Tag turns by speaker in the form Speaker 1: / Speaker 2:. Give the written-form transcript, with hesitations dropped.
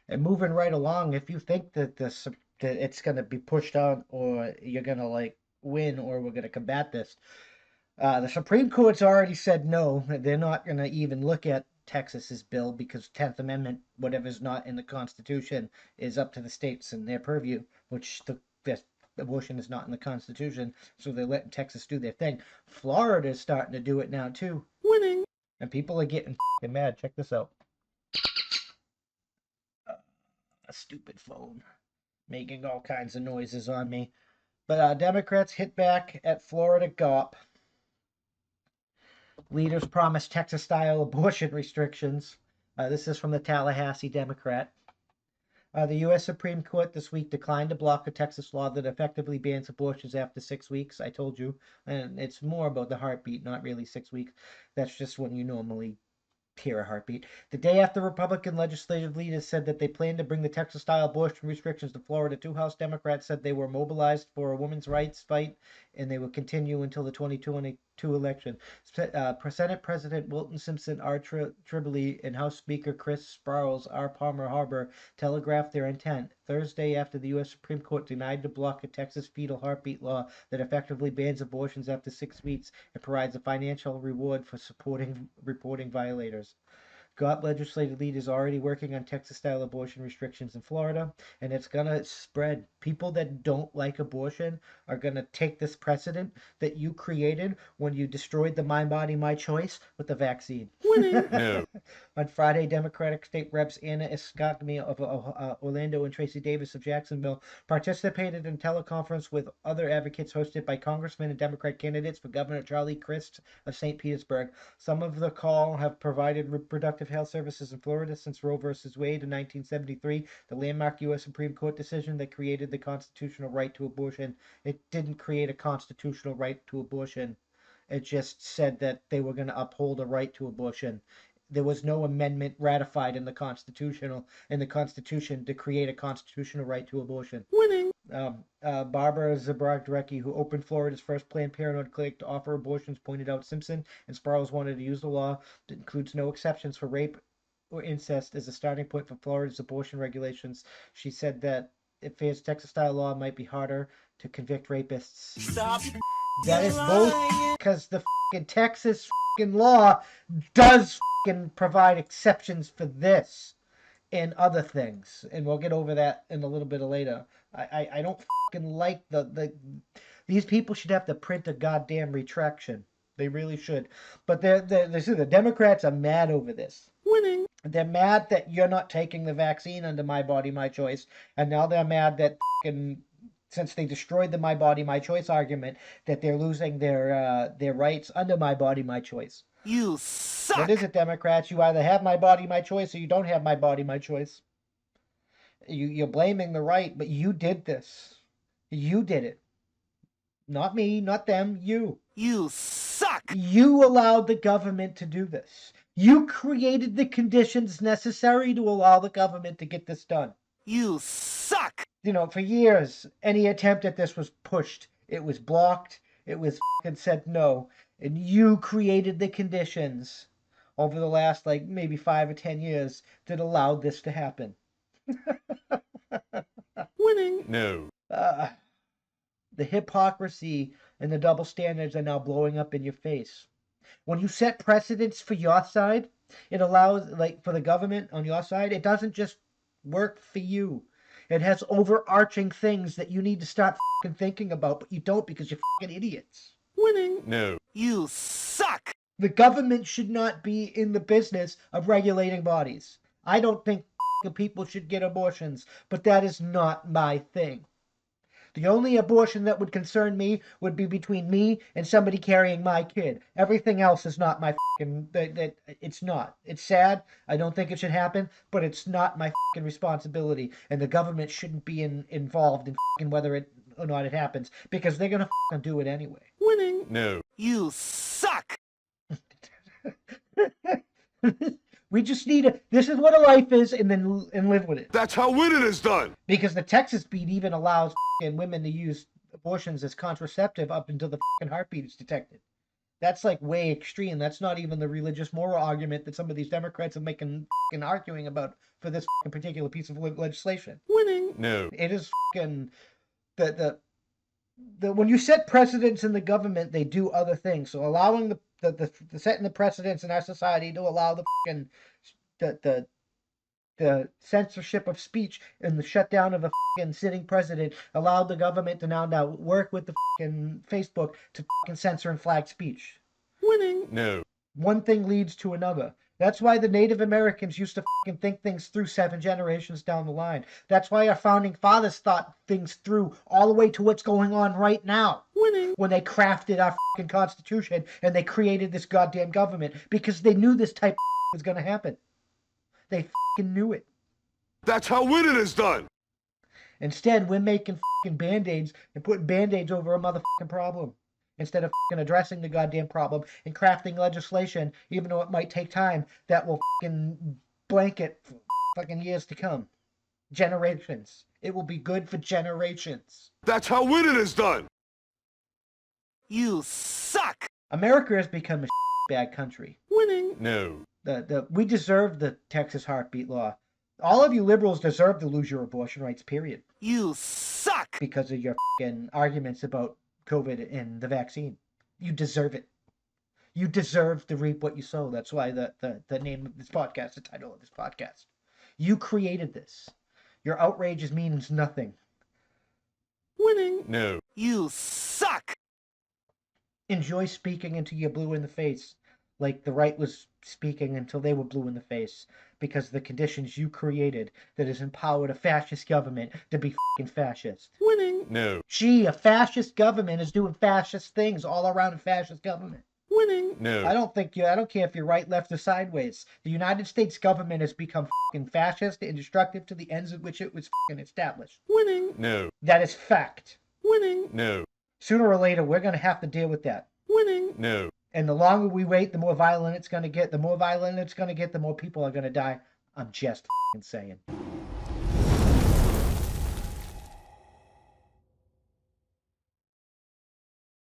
Speaker 1: And moving right along, if you think that that it's going to be pushed on, or you're going to like win, or we're going to combat this, the Supreme Court's already said no. They're not going to even look at Texas's bill because 10th Amendment, whatever's not in the Constitution, is up to the states and their purview, which the abortion is not in the Constitution, so they're letting Texas do their thing. Florida is starting to do it now too. Winning. And people are getting mad. Check this out. A stupid phone making all kinds of noises on me. But Democrats hit back at Florida GOP. Leaders promise Texas-style abortion restrictions. This is from the Tallahassee Democrat. The U.S. Supreme Court this week declined to block a Texas law that effectively bans abortions after 6 weeks. I told you. And it's more about the heartbeat, not really 6 weeks. That's just when you normally hear a heartbeat. The day after Republican legislative leaders said that they plan to bring the Texas-style abortion restrictions to Florida, two House Democrats said they were mobilized for a women's rights fight, and they will continue until the 2022 election. Senate President Wilton Simpson R. Tribbley and House Speaker Chris Sprowls R. Palmer Harbor telegraphed their intent Thursday after the U.S. Supreme Court denied to block a Texas fetal heartbeat law that effectively bans abortions after 6 weeks and provides a financial reward for reporting violators. GOP legislative leaders already working on Texas-style abortion restrictions in Florida, and it's going to spread. People that don't like abortion are going to take this precedent that you created when you destroyed the My Body, My Choice with the vaccine. Winning. No. On Friday, Democratic State Reps Anna Escogmi of Orlando and Tracy Davis of Jacksonville participated in a teleconference with other advocates hosted by Congressmen and Democrat candidates for Governor Charlie Crist of St. Petersburg. Some of the call have provided reproductive health services in Florida since Roe v. Wade in 1973, the landmark U.S. Supreme Court decision that created the constitutional right to abortion. It didn't create a constitutional right to abortion. It just said that they were going to uphold a right to abortion. There was no amendment ratified in the Constitution to create a constitutional right to abortion. Winning. Barbara Zabrak-Drecke, who opened Florida's first Planned Parenthood clinic to offer abortions, pointed out Simpson and Sparrows wanted to use the law that includes no exceptions for rape or incest as a starting point for Florida's abortion regulations. She said that it fears Texas-style law might be harder to convict rapists. Stop. That is both because the Texas law does provide exceptions for this and other things, and we'll get over that in a little bit later. I don't like these people should have to print a goddamn retraction. They really should. But the Democrats are mad over this. Winning. They're mad that you're not taking the vaccine under My Body, My Choice, and now they're mad that since they destroyed the My Body, My Choice argument, that they're losing their rights under My Body, My Choice. You suck! What is it, Democrats? You either have My Body, My Choice, or you don't have My Body, My Choice. You're blaming the right, but you did this. You did it. Not me, not them, you. You suck! You allowed the government to do this. You created the conditions necessary to allow the government to get this done. You suck! You know, for years, any attempt at this was pushed. It was blocked. It was said no. And you created the conditions over the last, maybe 5 or 10 years that allowed this to happen. Winning. No. The hypocrisy and the double standards are now blowing up in your face. When you set precedents for your side, it allows, for the government on your side, it doesn't just work for you. It has overarching things that you need to start thinking about, but you don't because you're idiots. Winning. No. You suck! The government should not be in the business of regulating bodies. I don't think people should get abortions, but that is not my thing. The only abortion that would concern me would be between me and somebody carrying my kid. Everything else is not my it's not. It's sad. I don't think it should happen, but it's not my responsibility. And the government shouldn't be involved in whether it or not it happens, because they're gonna do it anyway. Winning. No. You suck! We just need this is what a life is, and live with it.
Speaker 2: That's how winning is done.
Speaker 1: Because the Texas beat even allows women to use abortions as contraceptive up until the heartbeat is detected. That's like way extreme. That's not even the religious moral argument that some of these Democrats are making arguing about for this particular piece of legislation.
Speaker 2: Winning. No.
Speaker 1: It is the when you set precedents in the government, they do other things. So allowing the setting the precedents in our society to allow the censorship of speech and the shutdown of a sitting president allowed the government to now work with the Facebook to censor and flag speech.
Speaker 2: Winning. No.
Speaker 1: One thing leads to another. That's why the Native Americans used to think things through 7 generations down the line. That's why our founding fathers thought things through all the way to what's going on right now.
Speaker 2: Winning.
Speaker 1: When they crafted our Constitution and they created this goddamn government, because they knew this type of was going to happen. They knew it.
Speaker 2: That's how winning is done.
Speaker 1: Instead, we're making Band-Aids and putting Band-Aids over a motherfucking problem. Instead of addressing the goddamn problem and crafting legislation, even though it might take time, that will blanket for years to come. Generations. It will be good for generations.
Speaker 2: That's how winning is done. You suck.
Speaker 1: America has become a bad country.
Speaker 2: Winning. No.
Speaker 1: We deserve the Texas heartbeat law. All of you liberals deserve to lose your abortion rights, period.
Speaker 2: You suck.
Speaker 1: Because of your arguments about COVID and the vaccine. You deserve it. You deserve to reap what you sow. That's why the name of this podcast, the title of this podcast. You created this. Your outrage means nothing.
Speaker 2: Winning. No. You suck.
Speaker 1: Enjoy speaking until you're blue in the face, like the right was speaking until they were blue in the face, because of the conditions you created that has empowered a fascist government to be fascist.
Speaker 2: Winning. No.
Speaker 1: Gee, a fascist government is doing fascist things all around a fascist government.
Speaker 2: Winning. No.
Speaker 1: I don't care if you're right, left, or sideways. The United States government has become fascist and destructive to the ends at which it was established.
Speaker 2: Winning. No.
Speaker 1: That is fact.
Speaker 2: Winning. No.
Speaker 1: Sooner or later, we're going to have to deal with that.
Speaker 2: Winning. No.
Speaker 1: And the longer we wait, the more violent it's going to get. The more violent it's going to get, the more people are going to die. I'm just saying.